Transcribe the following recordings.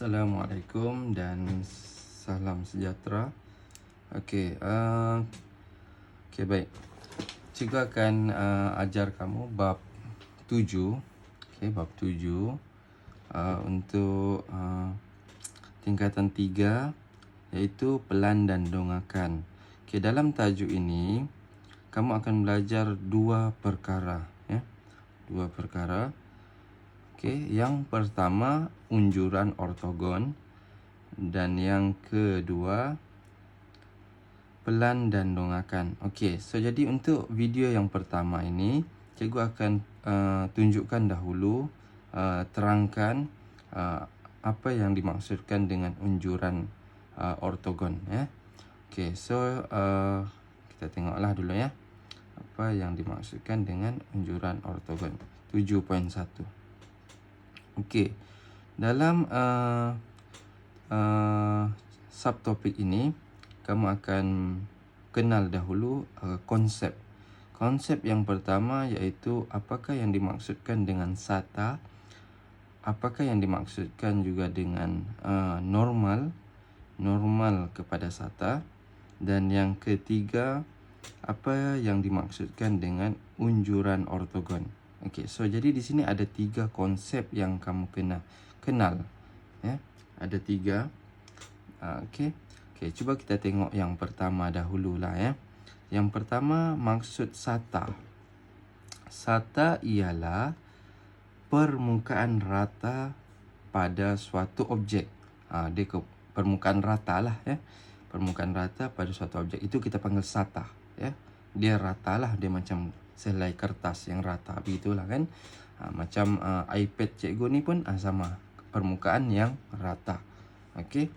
Assalamualaikum dan salam sejahtera. Okey, baik. Cikgu akan ajar kamu bab 7. Okey, bab 7 untuk tingkatan 3, iaitu pelan dan dongakan. Okey, dalam tajuk ini kamu akan belajar dua perkara, ya. Dua perkara. Okey, yang pertama unjuran ortogon dan yang kedua pelan dan dongakan. Okey, so jadi untuk video yang pertama ini cikgu akan tunjukkan dahulu, terangkan apa yang dimaksudkan dengan unjuran ortogon, ya. Okey, so kita tengoklah dulu, ya, apa yang dimaksudkan dengan unjuran ortogon 7.1. Okey, dalam subtopik ini kamu akan kenal dahulu konsep. Konsep yang pertama iaitu apakah yang dimaksudkan dengan sata, apakah yang dimaksudkan juga dengan normal kepada sata, dan yang ketiga apa yang dimaksudkan dengan unjuran ortogon. Okey, so jadi di sini ada 3 konsep yang kamu kena kenal, ya. Ada 3. Okey. Cuba kita tengok yang pertama dahululah, ya. Yang pertama, maksud sata. Sata ialah permukaan rata pada suatu objek. Dia ke permukaan rata lah, ya. Permukaan rata pada suatu objek itu kita panggil sata, ya. Dia rata lah, dia macam selai kertas yang rata, begitulah kan. Macam iPad cikgu ni pun sama, permukaan yang rata. Okey.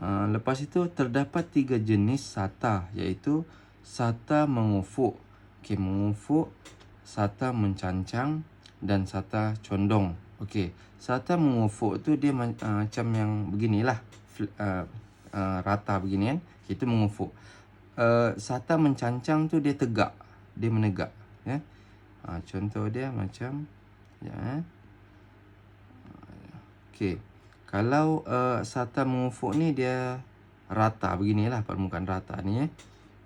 Lepas itu terdapat 3 jenis sata, iaitu sata mengufuk. Okey, mengufuk, sata mencancang dan sata condong. Okey, sata mengufuk tu dia macam yang beginilah, rata begini kan. Itu mengufuk. Sata mencancang tu dia tegak, dia menegak, ya. Contoh dia macam, ya. Okey, kalau sata mengufuk ni dia rata beginilah, permukaan rata ni, ya.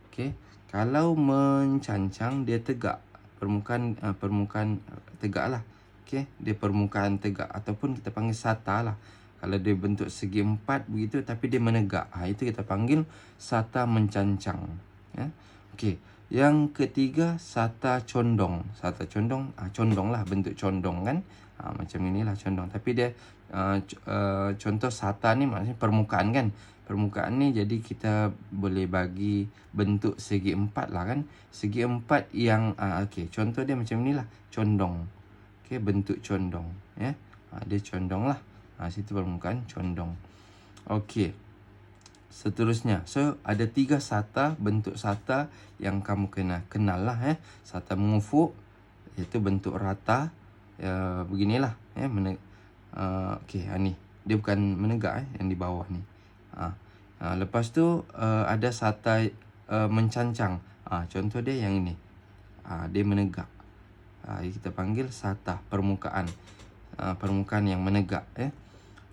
Okey, kalau mencancang dia tegak, permukaan tegak lah. Okey, dia permukaan tegak ataupun kita panggil sata lah. Kalau dia bentuk segi empat begitu tapi dia menegak, itu kita panggil sata mencancang, ya. Okey, yang ketiga sata condong. Sata condong, condong lah, bentuk condong kan. Macam inilah condong, tapi dia contoh sata ni maksudnya permukaan kan. Permukaan ni jadi kita boleh bagi bentuk segi empat lah kan. Segi empat yang okey, contoh dia macam inilah, condong. Okey, bentuk condong, ya. Dia condong lah. Situ permukaan condong. Okey, seterusnya, so ada 3 sata, bentuk sata yang kamu kena kenal lah, ya. Sata mengufuk, iaitu bentuk rata, beginilah, ya. Okey, ni dia bukan menegak, yang di bawah ni. Lepas tu ada sata mencancang. Contoh dia yang ini, dia menegak. Kita panggil sata permukaan, permukaan yang menegak, ya.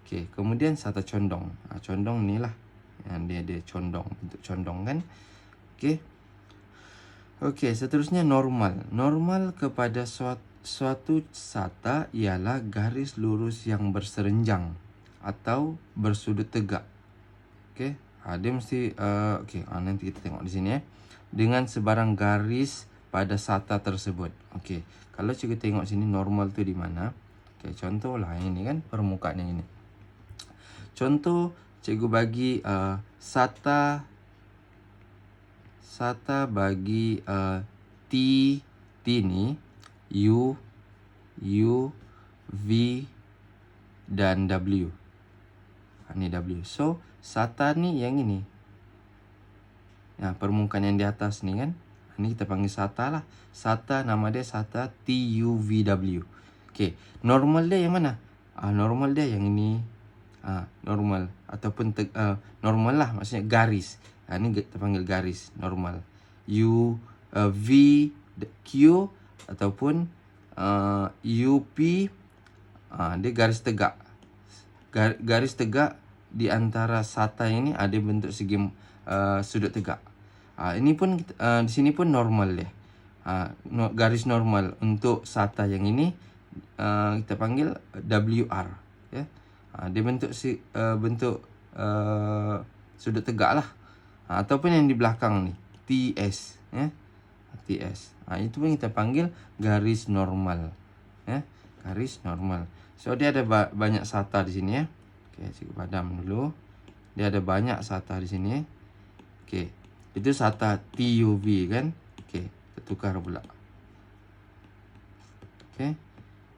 Okey, kemudian sata condong. Condong ni lah, yang dia condong, bentuk condong kan. Okey, seterusnya normal. Normal kepada suatu sata ialah garis lurus yang berserenjang atau bersudut tegak. Okey, dia mesti nanti kita tengok di sini, ya. Dengan sebarang garis pada sata tersebut. Okey, kalau cikgu tengok sini normal tu di mana? Okey, contohlah yang ini kan, permukaan yang ini. Contoh cikgu bagi sata bagi T ni U, V dan W. Ni W. So sata ni yang ini, permukaan yang di atas ni kan. Ni kita panggil sata lah. Sata, nama dia sata TUVW. Okey, normal dia yang mana? Normal dia yang ini. Normal ataupun normal lah, maksudnya garis. Ni kita panggil garis normal. V, Q ataupun UP, dia garis tegak. garis tegak di antara SATA ini ada bentuk segi sudut tegak. Ini pun di sini pun normal dia. Garis normal untuk SATA yang ini kita panggil WR, ya. Dia bentuk bentuk sudut tegak lah. Ataupun yang di belakang nih TS, ya. TS. Itu pun kita panggil garis normal, ya. Garis normal. So dia ada banyak SATA di sini, ya. Oke, cikgu padam dulu. Dia ada banyak SATA di sini. Oke, itu SATA TUV kan. Oke, kita tukar pula. Oke,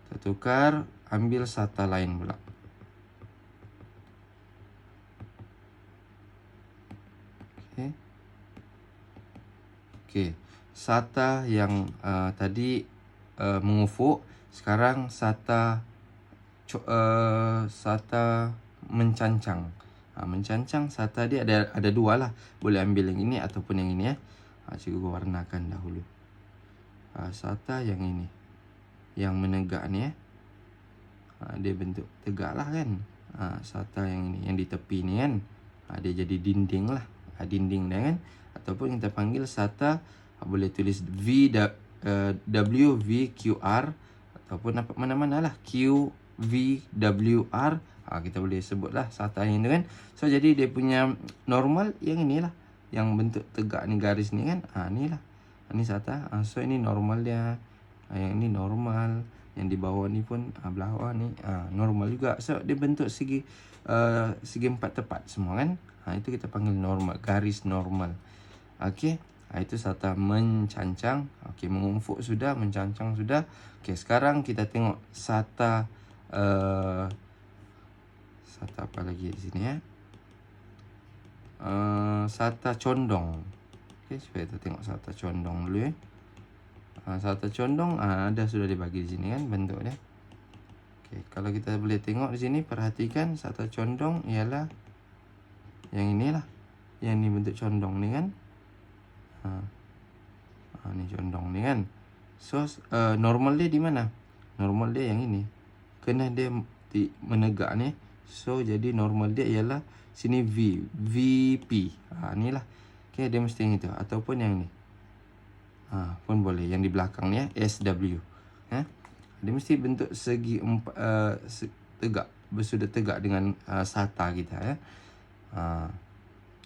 kita tukar, ambil SATA lain pula. Oke. Oke, SATA yang tadi mengufuk, sekarang SATA SATA mencancang. Mencancang SATA dia ada dua lah. Boleh ambil yang ini ataupun yang ini, ya. Cikgu warnakan dahulu. SATA yang ini, yang menegak ni, ya. Dia bentuk tegak lah kan. SATA yang ini, yang di tepi ni kan, dia jadi dinding lah. Dinding dia kan. Ataupun kita panggil SATA, boleh tulis WVQR ataupun mana-mana lah, QVWR. Kita boleh sebutlah SATA yang ini kan. So jadi dia punya normal yang inilah, yang bentuk tegak ni, garis ni kan. Ni lah, ni SATA. So ini normal dia. Yang ini normal, yang di bawah ni pun bawah ni normal juga. So dia bentuk segi empat tepat semua kan. Itu kita panggil normal, garis normal. Okey, itu SATA mencancang. Okey, mengufuk sudah, mencancang sudah. Okey, sekarang kita tengok SATA SATA apa lagi di sini, ya. SATA condong. Okey, supaya kita tengok SATA condong dulu, ya. SATA condong sudah dibagi di sini kan bentuk dia. Okey, kalau kita boleh tengok di sini, perhatikan SATA condong ialah yang inilah. Yang ni bentuk condong ni kan. Ni condong ni kan. So normal dia di mana? Normal dia yang ini. Kena dia menegak ni. So jadi normal dia ialah sini VP. Ni lah. Okey, dia mesti yang itu ataupun yang ni. Pun boleh yang di belakang ni, ya, SW. Dia mesti bentuk segi tegak, bersudut tegak dengan SATA kita, ya.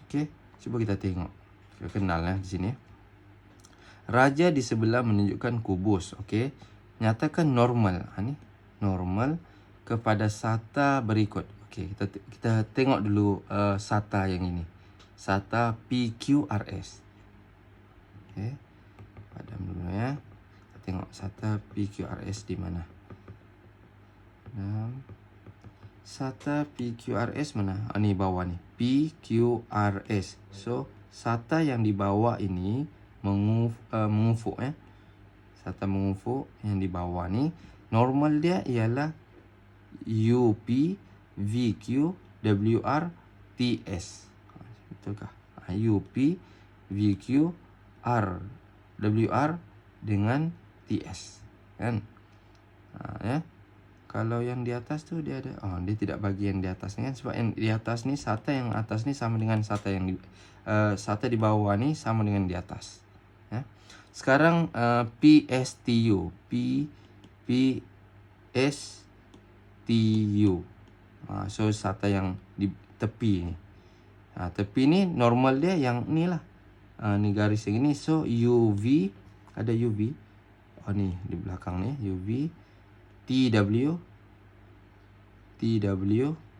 Okey, cuba kita tengok. Kita kenal di sini. Raja di sebelah menunjukkan kubus. Okey, nyatakan normal. Ni normal kepada SATA berikut. Okey, kita tengok dulu SATA yang ini. SATA PQRS. Okey, padam dulu, ya. Kita tengok SATA PQRS di mana. SATA PQRS mana? Ni bawah ni, PQRS. So SATA yang di bawah ini mengufuk, ya. SATA mengufuk yang di bawah ni, normal dia ialah UP VQ WR TS. Betulkah? UP VQ WR dengan TS, kan? Ya. Kalau yang di atas tu dia ada, dia tidak bagi yang di atas ni kan, sebab yang di atas ni, SATA yang atas ni sama dengan SATA yang SATA di bawah ni sama dengan di atas, ya. Sekarang PSTU. So SATA yang di tepi ni. Tepi ni normal dia yang ni lah. Ni garis yang ini. So UV, ada UV. Ni di belakang ni UV. TW,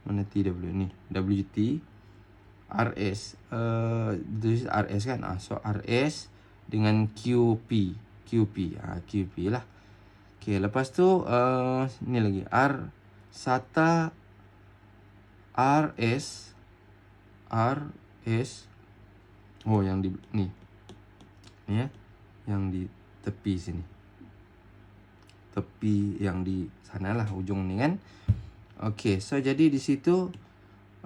mana TW ni? WT, RS, RS kan? So RS dengan QP, QP lah. Okey, lepas tu ni lagi SATA RS, yang di ni, ya, yang di tepi sini. Tepi yang di sanalah ujung ni kan. Okey, so jadi di situ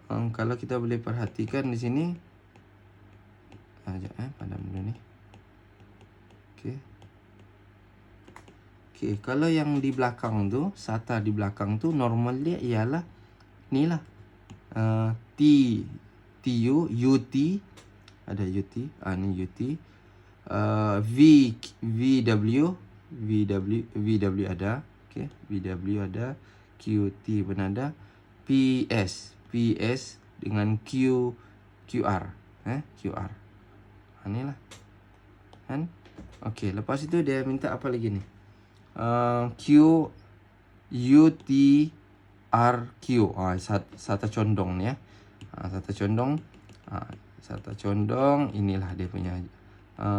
kalau kita boleh perhatikan di sini, padam dulu ni. Okey, kalau yang di belakang tu, SATA di belakang tu normal dia ialah inilah T TU UT, ada UT, ni UT, V VW ada, okey, VW ada, QT pun ada, PS dengan QR, QR. Inilah kan. Okey, lepas itu dia minta apa lagi ni? QUTRQ. Sata condong ni ya. Sata condong. Sata condong, inilah dia punya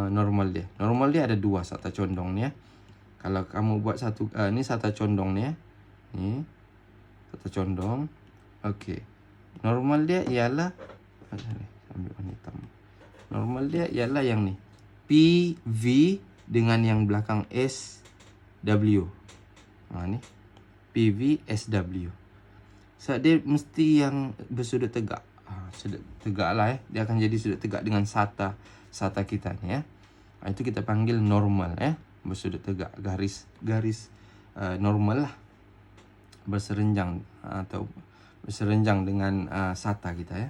normal dia. Normal dia ada 2 sata condong ni ya. Kalau kamu buat satu, ni sata condong ni ya. Ni sata condong. Okey. Normal dia ialah, ambil warna hitam. Normal dia ialah yang ni. PV dengan yang belakang SW. Ni PV SW. So dia mesti yang bersudut tegak. Sudut tegak lah dia akan jadi sudut tegak dengan sata kita ni ya. Itu kita panggil normal ya. Bersudut tegak, garis normal lah. Berserenjang atau berserenjang dengan sata kita ya.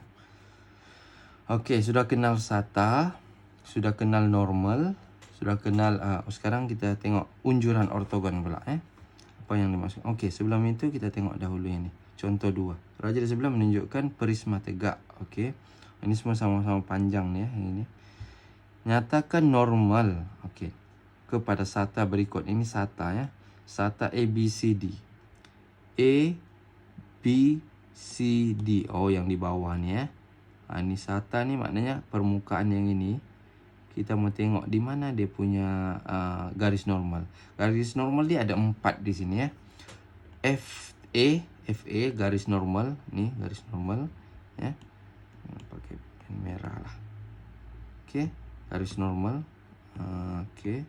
Okey, sudah kenal sata, sudah kenal normal, sudah kenal sekarang kita tengok unjuran ortogon pula apa yang dimaksud. Okey, sebelum itu kita tengok dahulu ini. Contoh 2. Raja di sebelah menunjukkan prisma tegak. Okey. Ini semua sama-sama panjang ni ya, ini. Nyatakan normal, okey, kepada sata berikut. Ini sata ya. Sata ABCD. ABCD. Oh, yang di bawah ni ya. Ini sata ni maknanya permukaan yang ini. Kita mau tengok di mana dia punya garis normal. Garis normal dia ada 4 di sini ya. FA garis normal. Ni garis normal ya. Pakai pen merah lah. Okey, garis normal. Okey.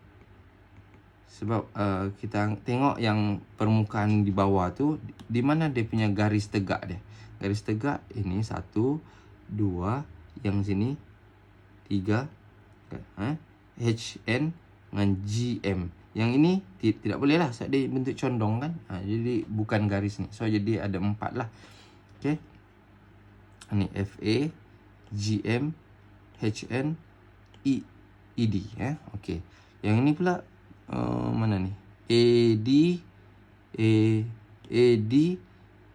Sebab kita tengok yang permukaan di bawah tu, di mana dia punya garis tegak dia. Garis tegak ini 1, 2, yang sini 3, HN dengan GM. Yang ini tidak boleh lah sebab dia bentuk condong kan. Jadi bukan garis ni. So jadi ada 4 lah. Okey. Ini FA, GM, HN, ED ya. Okey. Yang ini pula mana ni? AD,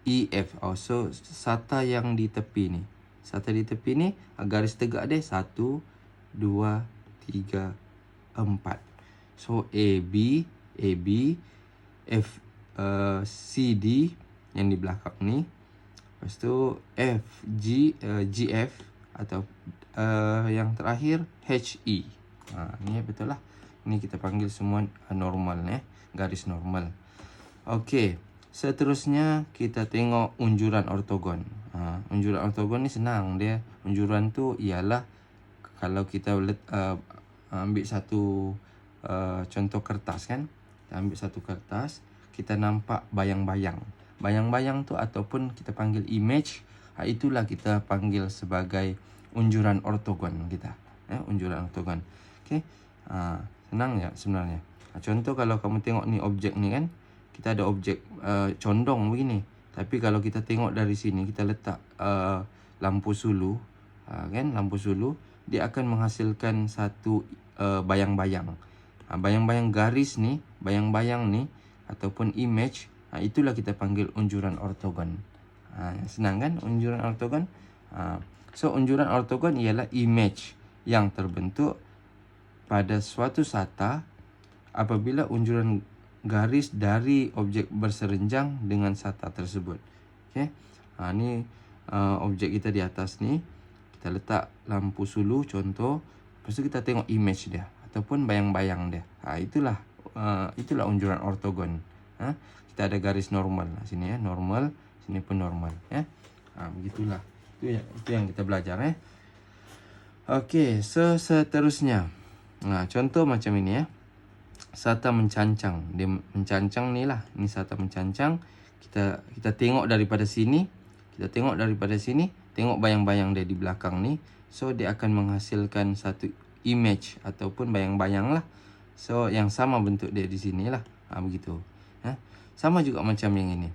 EF. So sata yang di tepi ni. Sata di tepi ni garis tegak dia 1, 2, 3, 4. So AB, CD yang di belakang ni. Lepas tu GF atau yang terakhir HE. Ni betul lah. Ni kita panggil semua normal garis normal. Okey. Seterusnya kita tengok unjuran ortogon. Unjuran ortogon ni senang dia. Unjuran tu ialah kalau kita ambil satu contoh kertas kan. Kita ambil satu kertas, kita nampak bayang-bayang. Bayang-bayang tu ataupun kita panggil image, itulah kita panggil sebagai unjuran ortogon kita. Unjuran ortogon. Okey. Senang ya sebenarnya. Contoh kalau kamu tengok ni objek ni kan, kita ada objek condong begini. Tapi kalau kita tengok dari sini, kita letak lampu sulu, kan, lampu sulu, dia akan menghasilkan satu bayang-bayang. Bayang-bayang garis ni, bayang-bayang ni ataupun image, itulah kita panggil unjuran ortogon. Senang kan unjuran ortogon? So unjuran ortogon ialah image yang terbentuk pada suatu sata apabila unjuran garis dari objek berserenjang dengan sata tersebut. Okey. Ni objek kita di atas ni. Kita letak lampu sulu contoh. Lepas tu kita tengok image dia ataupun bayang-bayang dia. Itulah unjuran ortogon. Kita ada garis normal sini ya, normal, sini pun normal ya. Begitulah. Itu yang kita belajar ya. Okey, seterusnya. Contoh macam ini ya. Sata mencancang. Dia mencancang ni lah. Ni sata mencancang. Kita tengok daripada sini. Tengok bayang-bayang dia di belakang ni. So dia akan menghasilkan satu image ataupun bayang-bayang lah. So yang sama bentuk dia di sini lah. Begitu. Sama juga macam yang ini.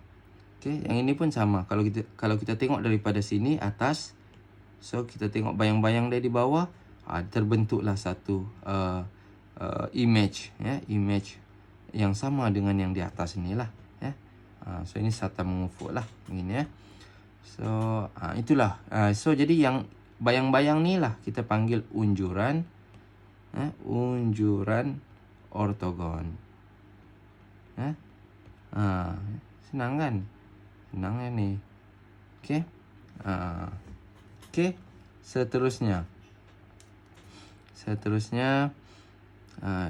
Okey, yang ini pun sama. Kalau kita tengok daripada sini atas, so kita tengok bayang-bayang dia di bawah, terbentuklah satu image, ya, image yang sama dengan yang di atas inilah, ya. So ini SATA mengufuk lah begini, ya. So itulah. So jadi yang bayang-bayang ni lah kita panggil unjuran, unjuran ortogon. Senang kan? Senang ya ni. Okey. Okey. Seterusnya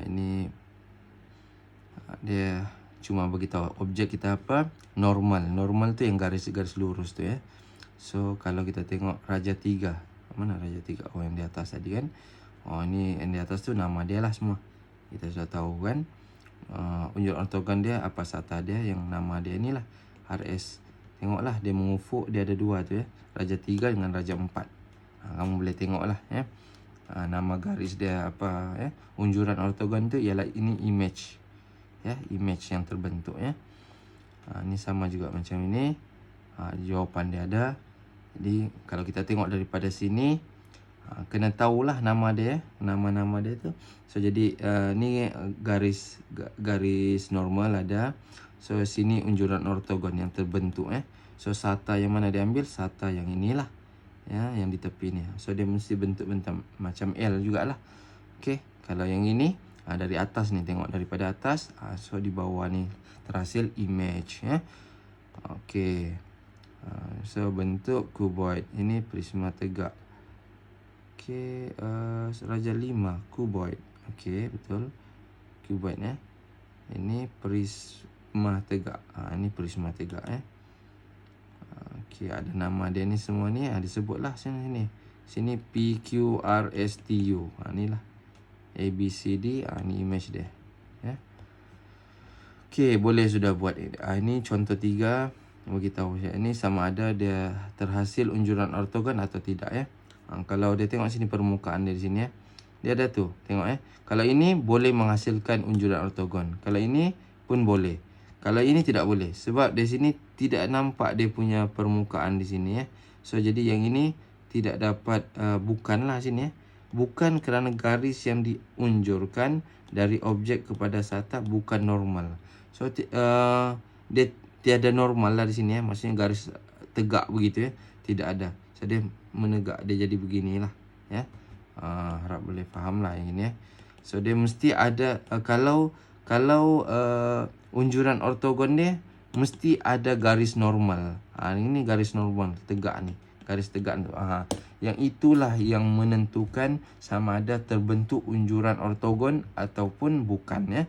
ini dia cuma beritahu objek kita apa? Normal. Normal tu yang garis-garis lurus tu, ya. So kalau kita tengok Raja 3, mana Raja 3? Oh, yang di atas tadi kan. Oh, ini yang di atas tu nama dia lah semua. Kita sudah tahu kan. Unjuran ortogon dia apa SATA dia, yang nama dia inilah RS. Tengoklah dia mengufuk, dia ada dua tu, ya. Raja 3 dengan Raja 4. Kamu boleh tengoklah, ya. Nama garis dia apa, ya. Unjuran ortogon tu ialah ini image. Ya, image yang terbentuk, ya. Ini sama juga macam ini. Jawapan dia ada. Jadi kalau kita tengok daripada sini, kena tahulah nama dia, nama-nama dia tu. So jadi ni garis normal ada. So sini unjuran ortogon yang terbentuk, ya. So SATA yang mana dia ambil? SATA yang inilah, ya, yang di tepi ni. So dia mesti bentuk-bentuk macam L jugalah. Okey, kalau yang ini dari atas ni, tengok daripada atas, so di bawah ni terhasil image, ya. Okey. So bentuk kuboid. Ini prisma tegak. Okey, Raja 5 kuboid. Okey, betul. Kuboid, ya. Ini prisma tegak. Ini prisma tegak, ya. Okey, ada nama dia ni semua ni, disebutlah sini. Sini P Q R S T U. Inilah A B C D. Ni image dia, ya. Okey, boleh sudah buat. Ini contoh 3 bagi tahu saya ini sama ada dia terhasil unjuran ortogon atau tidak, ya. Kalau dia tengok sini permukaan dia di sini, ya. Dia ada tu, tengok, ya. Kalau ini boleh menghasilkan unjuran ortogon. Kalau ini pun boleh. Kalau ini tidak boleh sebab di sini tidak nampak dia punya permukaan di sini, ya. So jadi yang ini tidak dapat, bukanlah sini, ya. Bukan kerana garis yang diunjurkan dari objek kepada SATA bukan normal. So dia tiada normal lah di sini, ya. Maksudnya garis tegak begitu, ya. Tidak ada. So dia menegak, dia jadi beginilah, ya. Harap boleh faham lah yang ini, ya. So dia mesti ada, kalau unjuran ortogon dia mesti ada garis normal. Ini garis normal tegak ni, garis tegak tu. Yang itulah yang menentukan sama ada terbentuk unjuran ortogon ataupun bukan, ya.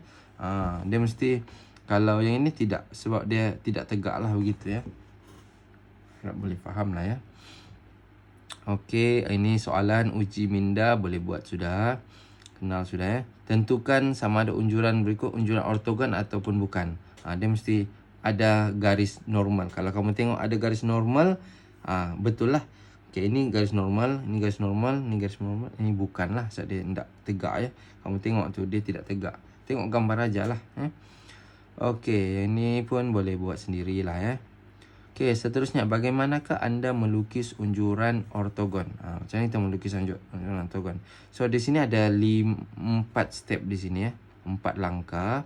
Dia mesti, kalau yang ini tidak, sebab dia tidak tegak lah begitu, ya. Harap boleh faham lah, ya. Okey, ini soalan uji minda, boleh buat sudah. Kenal sudah, ya. Tentukan sama ada unjuran berikut unjuran ortogon ataupun bukan. Dia mesti ada garis normal. Kalau kamu tengok ada garis normal, betul lah. Okey, ini garis normal, ini garis normal, ini garis normal. Ini bukan lah, sebab dia tidak tegak, ya. Kamu tengok tu, dia tidak tegak. Tengok gambar aja lah, ya. Okey, yang ni pun boleh buat sendirilah, ya. Okey, seterusnya, bagaimanakah anda melukis unjuran ortogon? Macam ni kita melukis unjuran ortogon. So di sini ada 4 step di sini, ya. 4 langkah.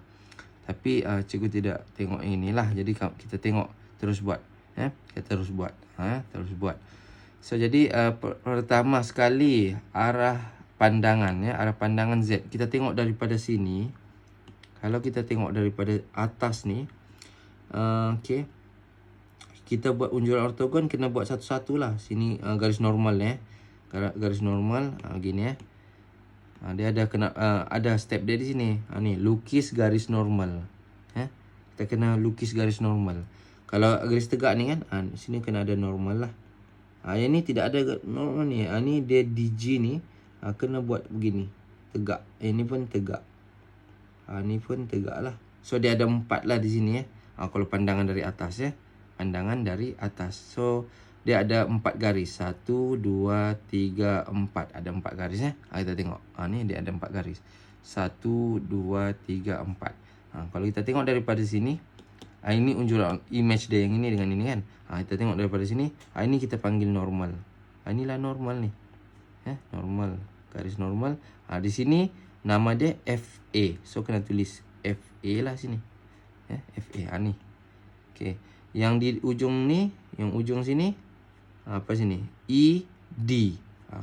Tapi cikgu tidak tengok inilah. Jadi kita tengok terus buat, ya. Kita terus buat, terus buat. So jadi pertama sekali arah pandangan, ya, arah pandangan Z. Kita tengok daripada sini. Kalau kita tengok daripada atas ni, okey. Kita buat unjuran ortogon kena buat satu-satu lah. Sini garis normal, ya. Garis normal gini, ya. Dia ada ada step dia di sini. Ni lukis garis normal, ya. Kita kena lukis garis normal. Kalau garis tegak ni kan, sini kena ada normal lah. Yang ni tidak ada normal ni. Ni dia DG ni, kena buat begini, tegak. Ini pun tegak. Ni pun tegak lah. So dia ada 4 lah di sini, ya. Kalau pandangan dari atas, ya. Pandangan dari atas. So dia ada 4 garis. 1, 2, 3, 4. Ada 4 garis, ya. Kita tengok. Ni dia ada 4 garis. 1, 2, 3, 4. Kalau kita tengok daripada sini, Ini unjuran image dia yang ini dengan ini kan. Kita tengok daripada sini. Ini kita panggil normal. Inilah normal nih. Normal, garis normal. Di sini nama dia FA. So kena tulis FA lah sini. FA ni. Okey. Yang di ujung ni, yang ujung sini apa sini? ED.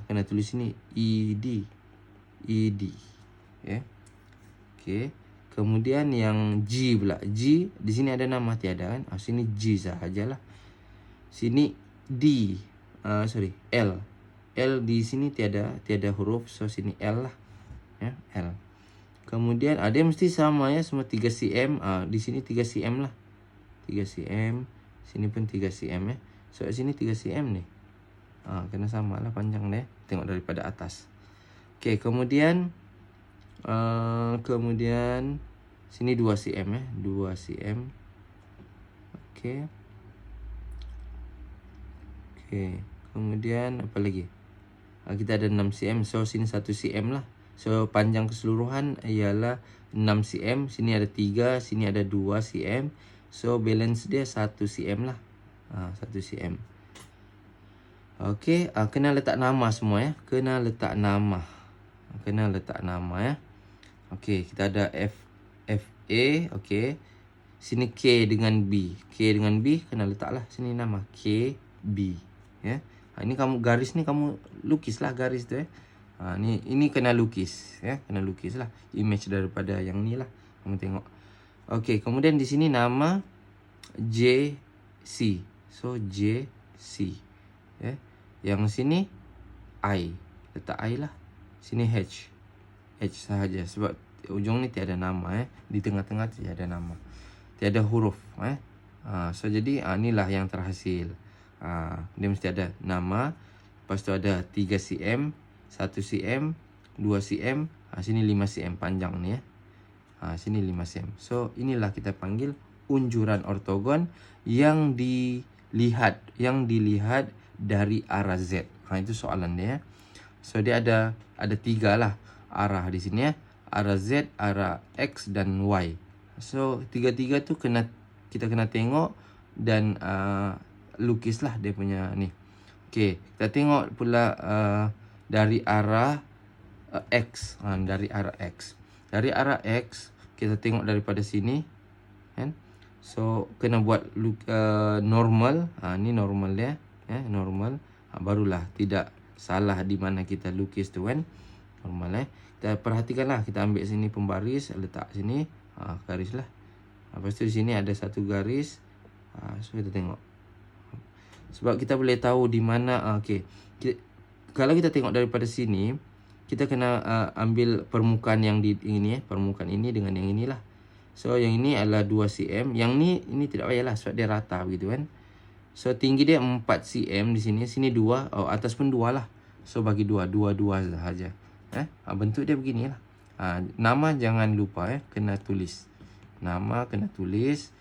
Kena tulis sini ED. ED. Okey. Kemudian yang G pula. G di sini ada nama tiada kan? Sini G sahajalah. Sini D. L. L di sini tiada huruf, so sini L lah. L. Kemudian dia mesti sama ya, semua 3 cm. Di sini 3 cm lah. 3 cm. Sini pun 3 cm ya. So sini 3 cm nih. Kena sama lah panjang dia. Tengok daripada atas. Okey, kemudian sini 2 cm ya. 2 cm. Okey. Kemudian apa lagi? Kita ada 6 cm. So sini 1 cm lah. So panjang keseluruhan ialah 6 cm. Sini ada 3, sini ada 2 cm. So balance dia 1 cm lah. 1 cm. Okey, kena letak nama semua ya. Kena letak nama ya. Okey, kita ada FA, okey. Sini K dengan B. K dengan B kena letaklah sini nama KB ya. Ini kamu garis ni kamu lukislah garis tu ya. Ini kena lukis ya, kena lukislah image daripada yang ni lah. Kamu tengok. Okey, kemudian di sini nama JC. So JC ya. Yang sini I. Letak I lah. Sini H. H sahaja sebab ujung ni tiada nama ya. Di tengah-tengah tiada nama. Tiada huruf ya. So jadi inilah yang terhasil. Dia mesti ada nama. Lepas tu ada 3 cm, 1 cm, 2 cm. Sini 5 cm panjang ni ya. Sini 5 cm. So inilah kita panggil unjuran ortogon yang dilihat dari arah Z. Itu soalan dia. So dia ada 3 lah arah di sini ya. Arah Z, arah X dan Y. So tiga-tiga tu kita kena tengok dan lukislah dia punya ni. Okey, kita tengok pula dari arah X. Dari arah X. Dari arah X kita tengok daripada sini kan. So kena buat normal. Ni normal dia ya, normal. Barulah tidak salah di mana kita lukis tu kan. Normal kita perhatikanlah, kita ambil sini pembaris, letak sini garis lah. Lepas tu di sini ada satu garis. So kita tengok. Sebab kita boleh tahu di mana okey. Kalau kita tengok daripada sini, kita kena ambil permukaan yang di ini permukaan ini dengan yang inilah. So yang ini adalah 2 cm, yang ini tidak payahlah sebab dia rata begitu kan. So tinggi dia 4 cm di sini 2, atas pun 2 lah. So bagi 2 sahaja. Bentuk dia beginilah. Nama jangan lupa kena tulis. Nama kena tulis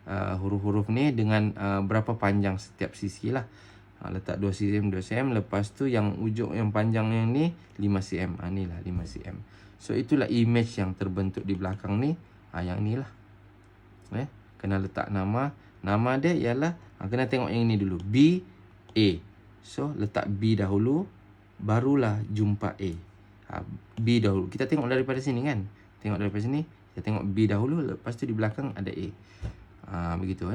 huruf-huruf ni dengan berapa panjang setiap sisi lah. Letak 2 cm, 2 cm. Lepas tu yang ujung yang panjang yang ni 5 cm. Inilah 5 cm. So itulah image yang terbentuk di belakang ni. Yang ni lah. Kena letak nama. Nama dia ialah kena tengok yang ini dulu. B, A. So letak B dahulu. Barulah jumpa A. B dahulu. Kita tengok daripada sini kan. Tengok daripada sini. Kita tengok B dahulu. Lepas tu di belakang ada A. Begitu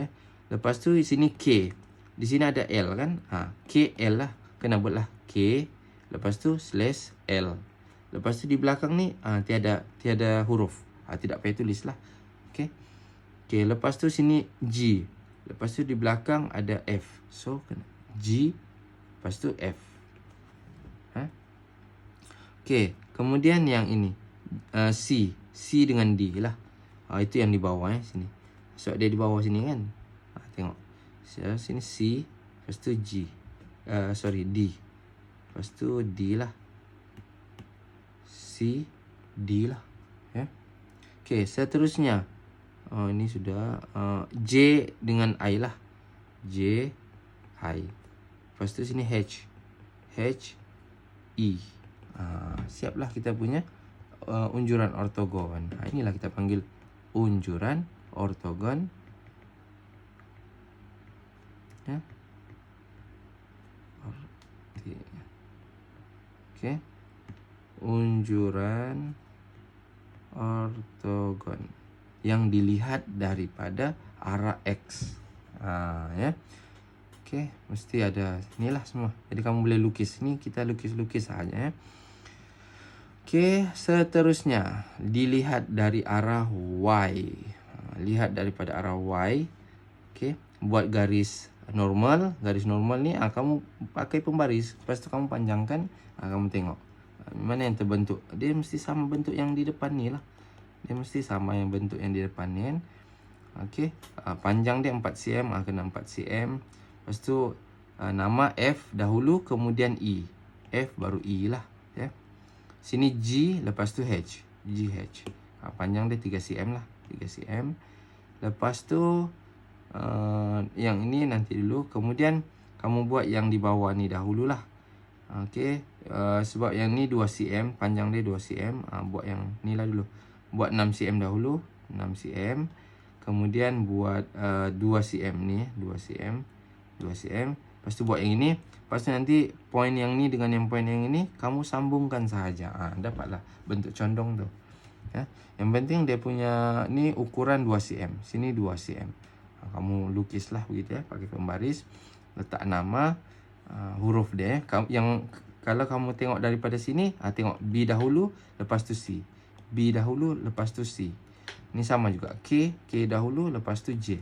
Lepas tu di sini K. Di sini ada L kan. KL lah. Kena buatlah K. Lepas tu slash L. Lepas tu di belakang ni tiada huruf. Tidak payah tulis lah. Okay. Lepas tu sini G. Lepas tu di belakang ada F. So kena G. Lepas tu F. Okay. Kemudian yang ini C. C dengan D lah. Itu yang di bawah sini. So dia di bawah sini kan. Tengok. Sini C. Lepas tu G. D. Lepas tu D lah. C. D lah. Okay. Seterusnya. Ini sudah. J dengan I lah. J. I. Lepas tu sini H. H. E. Siaplah kita punya unjuran ortogon. Inilah kita panggil unjuran ortogon ya. Oke. Unjuran ortogon yang dilihat daripada arah X. Ya. Oke, mesti ada inilah semua. Jadi kamu boleh lukis. Ini kita lukis-lukis saja ya. Oke, seterusnya dilihat dari arah Y. Lihat daripada arah Y. Oke, buat garis normal. Garis normal ni kamu pakai pembaris. Lepas tu kamu panjangkan, kamu tengok mana yang terbentuk. Dia mesti sama bentuk yang di depan ni lah. Dia mesti sama yang bentuk yang di depan ni kan. Okey, panjang dia 4 cm, kena 4 cm. Lepas tu nama F dahulu, kemudian E. F baru E lah ya. Sini G, lepas tu H. GH. Panjang dia 3 cm lah, 3 cm. Lepas tu yang ini nanti dulu. Kemudian kamu buat yang di bawah ni dahululah. Okey, sebab yang ni 2 cm, panjang dia 2 cm. Buat yang ni lah dulu. Buat 6 cm dahulu, 6 cm. Kemudian buat 2 cm ni, 2 cm, 2 cm. Lepas tu buat yang ini. Lepas tu nanti point yang ni dengan yang point yang ini kamu sambungkan sahaja. Dapatlah bentuk condong tu. Ya. Yang penting dia punya ni ukuran 2 cm. Sini 2 cm. Kamu lukislah begitu ya, pakai pembaris. Letak nama, huruf dia. Yang kalau kamu tengok daripada sini, tengok B dahulu, lepas tu C. B dahulu, lepas tu C. Ini sama juga. K dahulu, lepas tu J.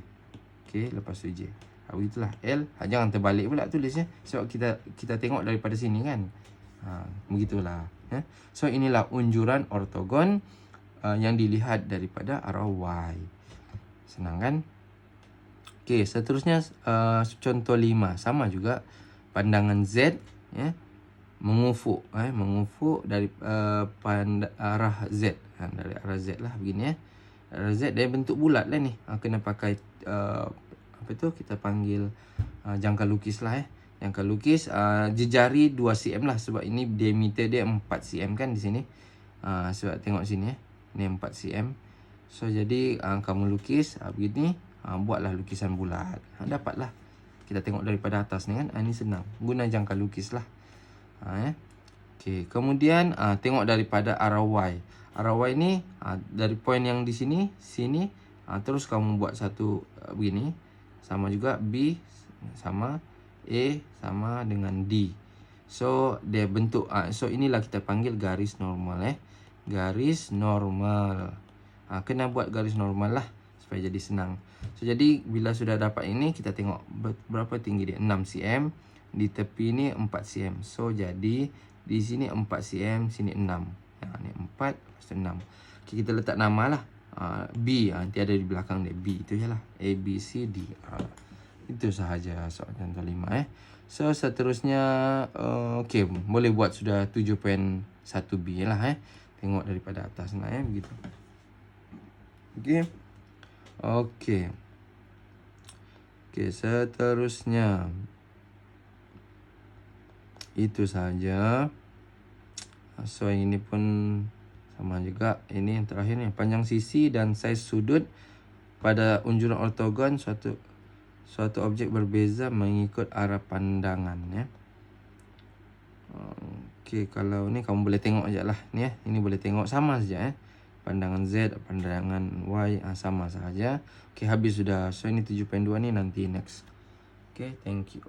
K, lepas tu J. Begitulah. L, jangan terbalik pula tulisnya. Sebab kita tengok daripada sini kan. Begitulah. Ya. So, inilah unjuran ortogon yang dilihat daripada arah Y. Senang kan? Okey, seterusnya contoh 5. Sama juga. Pandangan Z. Ya. Mengufuk. Mengufuk dari arah Z. Dari arah Z lah begini ya. Arah Z dia bentuk bulat lah ni. Kena pakai apa tu kita panggil jangka lukis lah Jangka lukis jejari 2 cm lah, sebab ini diameter dia 4 cm kan di sini. Sebab tengok sini ni 4 cm. So jadi kamu lukis begini, buatlah lukisan bulat. Dapatlah. Kita tengok daripada atas ni kan. Ini senang. Guna jangka lukis lah. Okey, kemudian tengok daripada arah Y. Arah Y ni dari point yang di sini, terus kamu buat satu begini. Sama juga B sama A sama dengan D. So dia bentuk so inilah kita panggil garis normal Garis normal. Kena buat garis normal lah supaya jadi senang. So jadi bila sudah dapat ini, kita tengok berapa tinggi dia. 6 cm. Di tepi ni 4 cm. So jadi di sini 4 cm, sini 6. Ni 4, lepas tu 6. Okay, kita letak nama lah. B nanti ada di belakang dia. B itu je lah. A, B, C, D. Itu sahaja soal contoh 5 So seterusnya okey, boleh buat sudah 7.1b lah Tengok daripada atas nak begitu. Okey. Okey, seterusnya itu sahaja. So yang ini pun sama juga. Ini yang terakhir ni, panjang sisi dan saiz sudut pada unjuran ortogon suatu objek berbeza mengikut arah pandangan Okey, kalau ni kamu boleh tengok aja lah ni Ini boleh tengok sama saja Pandangan Z, pandangan Y sama saja. Okey, habis sudah. So ini 7.2 ni nanti next. Okey, thank you.